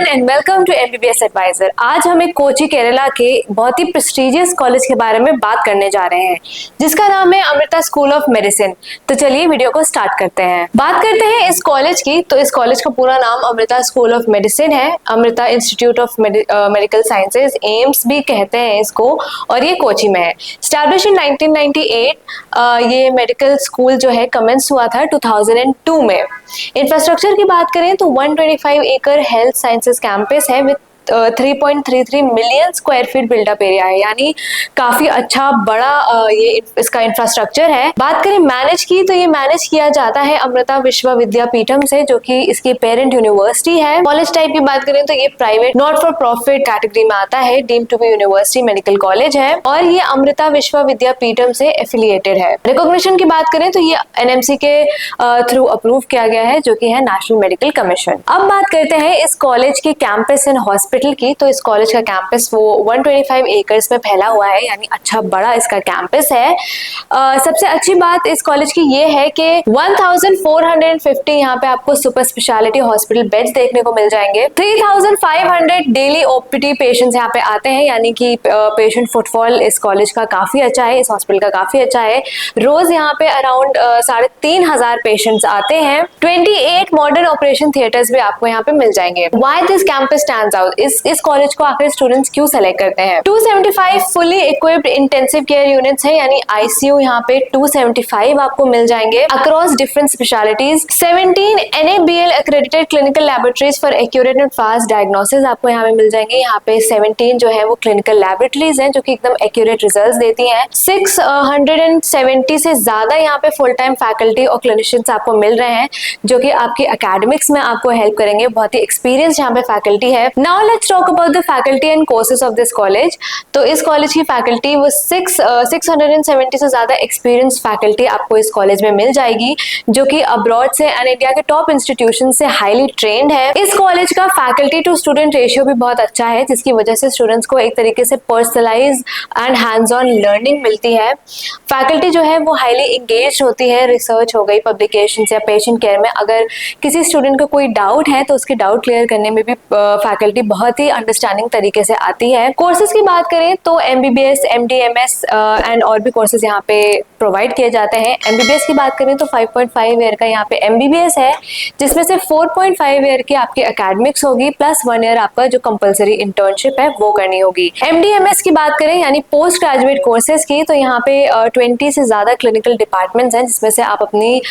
Everyone and welcome to MBBS advisor. आज हम एक कोची केरला के बहुत ही प्रेस्टिजियस कॉलेज के बारे में बात करने जा रहे हैं जिसका नाम है अमृता स्कूल ऑफ मेडिसिन। तो चलिए वीडियो को स्टार्ट करते हैं। बात करते हैं इस कॉलेज की। तो इस कॉलेज का पूरा नाम अमृता स्कूल ऑफ मेडिसिन है। Amrita institute of medical sciences, AIIMS भी कहते हैं इसको, और ये कोची में है। Establish in 1998। ये मेडिकल स्कूल जो है कमेंस हुआ था 2002 में। इंफ्रास्ट्रक्चर की बात करें तो 125 एकड़ हेल्थ साइंसेज कैंपस है with 3.33 million square feet buildup area है, यानी काफी अच्छा बड़ा ये इसका इंफ्रास्ट्रक्चर है। बात करें मैनेज की तो ये मैनेज किया जाता है अमृता विश्वविद्यापीठम से, जो कि इसकी पेरेंट यूनिवर्सिटी है। कॉलेज टाइप की बात करें तो ये private not for profit category में आता है। Deemed to be university medical college है और ये अमृता विश्वविद्यापीठम से एफिलिएटेड है। रिकॉग्निशन की बात करें तो ये एनएमसी के थ्रू अप्रूव किया गया है, जो कि है नेशनल मेडिकल कमीशन। अब बात करते हैं इस कॉलेज के कैंपस एंड हॉस्पिटल की। तो इस कॉलेज का कैंपस वो 125 एकर्स में फैला हुआ है, यानी अच्छा बड़ा इसका कैंपस है। सबसे अच्छी बात इस कॉलेज की ये है कि 1450 यहाँ पे आपको सुपर स्पेशलिटी हॉस्पिटल बेड्स देखने को मिल जाएंगे। 3500 डेली ओपीडी पेशेंट्स यहाँ पे आते हैं, यानी कि पेशेंट फुटफॉल इस कॉलेज का काफी अच्छा है, इस हॉस्पिटल का काफी अच्छा है। रोज यहाँ पे अराउंड 3500 पेशेंट्स आते हैं। 28 मॉडर्न ऑपरेशन थिएटर्स भी आपको यहाँ पे मिल जाएंगे। Why this campus stands out? इस कॉलेज को आखिर स्टूडेंट्स क्यों सेलेक्ट करते हैं? 275 fully equipped intensive care units है, यानी आईसीयू यहाँ पे 275 आपको मिल जाएंगे across different specialities. 17 NABL accredited clinical laboratories for accurate and fast diagnosis आपको यहाँ पे मिल जाएंगे। यहाँ पे 17 जो है वो क्लिनिकल लैबोरेटरीज हैं, जो कि एकदम एक्यूरेट रिजल्ट्स देती हैं। 670 से ज्यादा यहाँ पे फुल टाइम फैकल्टी और क्लिनिशियंस आपको मिल रहे हैं, जो कि आपकी एकेडमिक्स में आपको हेल्प करेंगे। बहुत ही एक्सपीरियंस यहाँ पे फैकल्टी है। Now let's talk about the faculty and courses of this college. तो इस कॉलेज की फैकल्टी वो 670 से ज्यादा एक्सपीरियंस फैकल्टी आपको इस कॉलेज में मिल जाएगी, जो कि अब्रॉड से एंड इंडिया के टॉप इंस्टीट्यूशन से हाईली ट्रेंड है। इस कॉलेज का फैकल्टी टू स्टूडेंट रेशियो भी बहुत अच्छा है, जिसकी वजह से स्टूडेंट्स को एक तरीके से personalise and hands on learning मिलती है। फैकल्टी जो है वो हाईली इंगेज होती है। रिसर्च हो गई, पब्लिकेशन या पेशेंट केयर में अगर किसी स्टूडेंट को कोई डाउट है तो उसके डाउट क्लियर करने में भी फैकल्टी बहुत ही अंडरस्टैंडिंग तरीके से आती है। कोर्सेज की बात करें तो MBBS, MD, MS एंड और भी कोर्सेज यहाँ पे प्रोवाइड किए जाते हैं। MBBS की बात करें तो 5.5 ईयर का यहाँ पे MBBS है, जिसमें से 4.5 ईयर की आपकी एकेडमिक्स होगी प्लस 1 ईयर आपका जो कंपलसरी इंटर्नशिप है वो करनी होगी। MD, MS की बात करें यानी पोस्ट ग्रेजुएट कोर्सेज की, तो यहाँ पे 20 से ज्यादा क्लिनिकल डिपार्टमेंट्स हैं, जिसमें से आप अपनी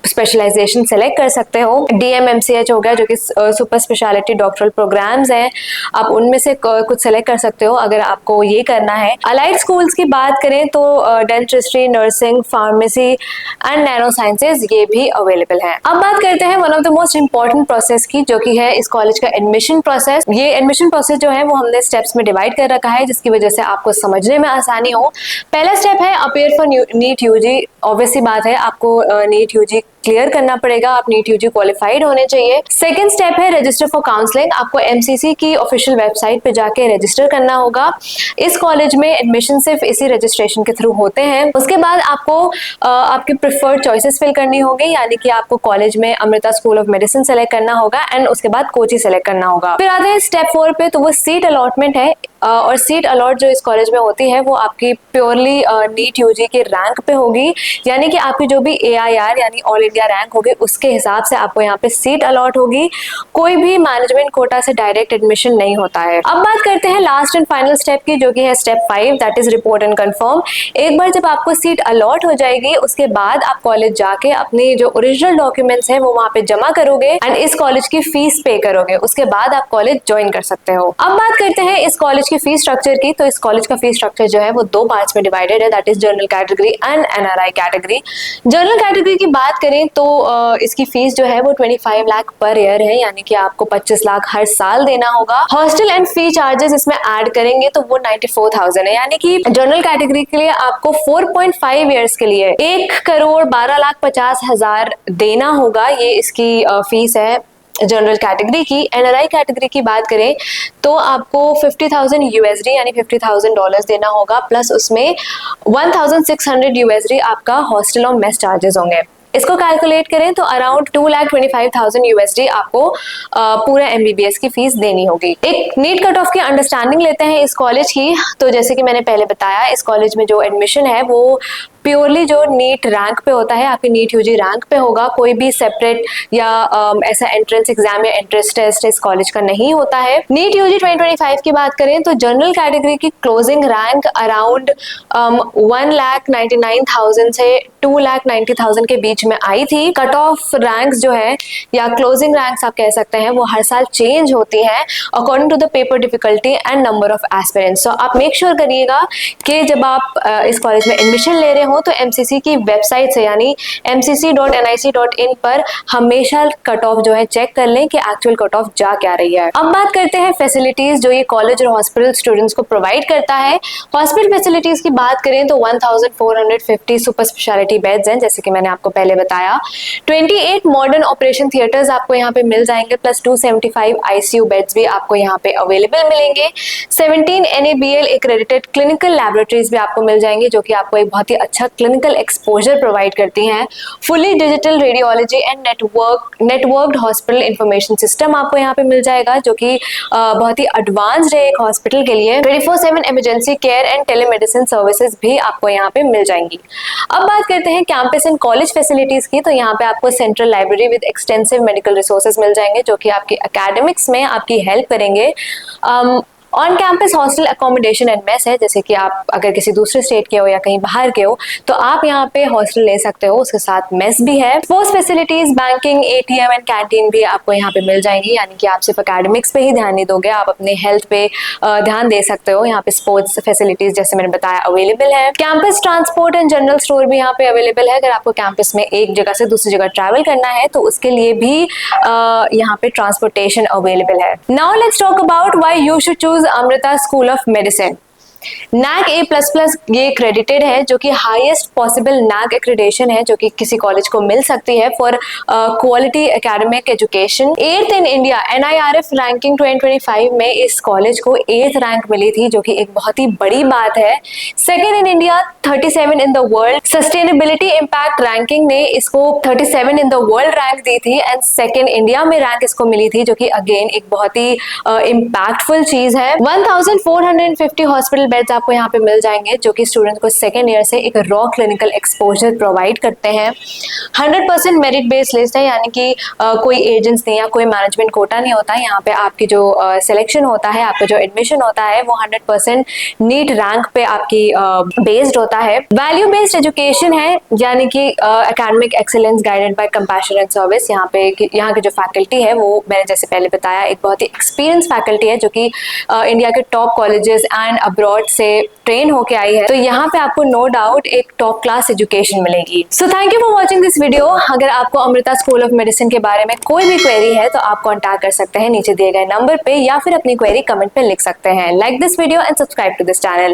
स्पेशलाइजेशन सेलेक्ट कर सकते हो। DMMCH हो गया, जो कि सुपर स्पेशलिटी डॉक्टरल प्रोग्राम्स हैं, आप उनमें से कुछ सेलेक्ट कर सकते हो अगर आपको ये करना है। अलाइड स्कूल्स की बात करें तो dentistry, nursing, pharmacy and nano sciences ये भी अवेलेबल है। अब बात करते हैं one of the most important process की, जो कि है इस कॉलेज का एडमिशन प्रोसेस। ये एडमिशन प्रोसेस जो है वो हमने स्टेप्स में डिवाइड कर रखा है, जिसकी वजह से आपको समझने में आसानी हो। पहला स्टेप है appear for NEET UG. Obviously बात है, आपको नीट यूजी क्लियर करना पड़ेगा, आप नीट यूजी क्वालिफाइड होने चाहिए। सेकंड स्टेप है रजिस्टर फॉर काउंसलिंग। आपको MCC की ऑफिशियल वेबसाइट पे जाके रजिस्टर करना होगा। इस कॉलेज में एडमिशन सिर्फ इसी रजिस्ट्रेशन के थ्रू होते हैं। उसके बाद आपको आपके प्रिफर्ड चॉइसेस फिल करनी होगी, यानी कि आपको कॉलेज में Amrita school of medicine select करना होगा एंड उसके बाद कोची सेलेक्ट करना होगा। फिर आते हैं स्टेप 4 पे, तो वो सीट अलॉटमेंट है। और सीट अलॉट जो इस कॉलेज में होती है वो आपकी प्योरली नीट यूजी के रैंक पे होगी, यानी कि आपकी जो भी AIR यानी ऑल इंडिया रैंक होगी उसके हिसाब से आपको यहाँ पे सीट अलॉट होगी। कोई भी मैनेजमेंट कोटा से डायरेक्ट एडमिशन नहीं होता है। अब बात करते हैं लास्ट एंड फाइनल स्टेप की, जो कि है step 5, that is report and confirm. एक बार जब आपको सीट अलॉट हो जाएगी उसके बाद आप कॉलेज जाके अपनी जो ओरिजिनल डॉक्यूमेंट्स है वो वहाँ पे जमा करोगे एंड इस कॉलेज की फीस पे करोगे। उसके बाद आप कॉलेज ज्वाइन कर सकते हो। अब बात करते हैं इस कॉलेज की फीस स्ट्रक्चर की। तो इस कॉलेज का फीस स्ट्रक्चर जो है वो 2 पार्ट्स में डिवाइडेड है, that is general category and NRI category. General category की बात करें तो इसकी फीस जो है वो 25 लाख पर ईयर है, यानी कि आपको 25 लाख हर साल देना होगा। हॉस्टल एंड फी चार्जेस इसमें ऐड करेंगे तो वो 94,000 है, यानी कि जनरल कैटेगरी के लिए आपको 4.5 ईयर्स के लिए 1,12,50,000 देना होगा। ये इसकी फीस है जनरल कैटेगरी की। NRI कैटेगरी की बात करें तो आपको 50,000 USD यानी $50,000 देना होगा, प्लस उसमें 1,600 USD आपका हॉस्टल और मेस चार्जेस होंगे। इसको कैलकुलेट करें तो अराउंड 2,25,000 USD आपको पूरा MBBS की फीस देनी होगी। एक नीट कट ऑफ की अंडरस्टैंडिंग लेते हैं इस कॉलेज की। तो जैसे कि मैंने पहले बताया, इस कॉलेज में जो एडमिशन है वो प्योरली जो नीट रैंक पे होता है, आपकी नीट यूजी रैंक पे होगा। कोई भी सेपरेट या ऐसा एंट्रेंस एग्जाम या एंट्रेंस टेस्ट इस कॉलेज का नहीं होता है। नीट यूजी 2025 की बात करें तो जनरल कैटेगरी की क्लोजिंग रैंक अराउंड 1,99,000 से 2,90,000 के बीच में आई थी। कट ऑफ रैंक्स जो है या क्लोजिंग रैंक्स आप कह सकते हैं, वो हर साल चेंज होती है according to the paper difficulty and number of aspirants. So आप मेक श्योर करिएगा कि जब आप इस कॉलेज में एडमिशन ले रहे हो तो MCC की वेबसाइट से यानी mcc.nic.in पर हमेशा कट ऑफ जो है चेक कर लें कि एक्चुअल कट ऑफ जा क्या रही है। अब बात करते हैं फैसिलिटीज जो ये कॉलेज और हॉस्पिटल स्टूडेंट्स को प्रोवाइड करता है। हॉस्पिटल फैसिलिटीज की बात करें तो 1450 सुपर स्पेशलिटी बेड्स हैं, जैसे कि मैंने आपको पहले बताया। 28 मॉडर्न ऑपरेशन थिएटर्स आपको यहाँ पे मिल जाएंगे, प्लस 275 ICU बेड्स भी आपको यहाँ पे अवेलेबल मिलेंगे। 17 NABL एक्रेडिटेड क्लिनिकल लैबोरेटरीज भी आपको मिल जाएंगे, जो कि आपको एक बहुत ही अच्छा क्लिनिकल एक्सपोजर प्रोवाइड करती हैं। Fully digital radiology and networked hospital information system आपको यहाँ पे मिल जाएगा, जो कि बहुत ही एडवांस्ड है एक हॉस्पिटल के लिए। 24/7 emergency care and telemedicine services भी आपको यहाँ पे मिल जाएंगी। अब बात करते हैं कैंपस एंड कॉलेज फैसिलिटीज की। तो यहाँ पे आपको central library with extensive medical resources मिल जाएंगे, जो कि आपकी एकेडमिक्स में आपकी हेल्प करेंगे। On campus hostel accommodation and mess है, जैसे कि आप अगर किसी दूसरे स्टेट के हो या कहीं बाहर के हो तो आप यहाँ पे हॉस्टल ले सकते हो, उसके साथ मेस भी है। Sports facilities, banking, ATM and canteen भी आपको यहाँ पे मिल जाएंगी, यानी कि आप सिर्फ एकेडमिक्स पे ही ध्यान नहीं दोगे, आप अपने हेल्थ पे ध्यान दे सकते हो। यहाँ पे स्पोर्ट्स फैसिलिटीज जैसे मैंने बताया अवेलेबल है। Campus transport and general store भी यहाँ पे अवेलेबल है। अगर आपको कैंपस में एक जगह से दूसरी जगह ट्रैवल करना है तो उसके लिए भी यहाँ पे ट्रांसपोर्टेशन अवेलेबल है। Now let's talk about why you should choose Amrita school of medicine. NAC A++ ये क्रेडिटेड है, जो कि हाईएस्ट पॉसिबल NAC एक्रेडिटेशन है जो कि किसी कॉलेज को मिल सकती है for quality academic education. 8th in India NIRF ranking 2025 में इस कॉलेज को 8th रैंक मिली थी, जो कि एक बहुत ही बड़ी बात है। 2nd in India, 37 in the world. Sustainability impact ranking ने इसको 37 इन द वर्ल्ड रैंक दी थी एंड 2nd इंडिया में रैंक इसको मिली थी, जो कि अगेन एक बहुत ही इम्पैक्टफुल चीज है। 1450 हॉस्पिटल बेड्स आपको यहाँ पे मिल जाएंगे, जो कि स्टूडेंट को सेकेंड ईयर से एक रॉ क्लिनिकल एक्सपोजर प्रोवाइड करते हैं। 100% मेरिट बेस्ड लिस्ट है, यानी कि कोई एजेंट्स नहीं या कोई मैनेजमेंट कोटा नहीं होता है। यहाँ पे आपकी जो सिलेक्शन होता है, आपका जो एडमिशन होता है वो 100% नीट रैंक पे आपकी बेस्ड होता है। वैल्यू बेस्ड एजुकेशन है, यानी कि academic excellence guided by compassion and service. यहाँ की जो फैकल्टी है वो मैंने जैसे पहले बताया एक बहुत ही एक्सपीरियंस फैकल्टी है, जो कि इंडिया के टॉप कॉलेजेस एंड अब्रॉड से ट्रेन होके आई है। तो यहाँ पे आपको नो डाउट एक टॉप क्लास एजुकेशन मिलेगी। So thank you for watching this video. अगर आपको अमृता स्कूल ऑफ मेडिसिन के बारे में कोई भी क्वेरी है तो आप कॉन्टैक्ट कर सकते हैं नीचे दिए गए नंबर पे, या फिर अपनी क्वेरी कमेंट पे लिख सकते हैं। Like this video and subscribe to this channel.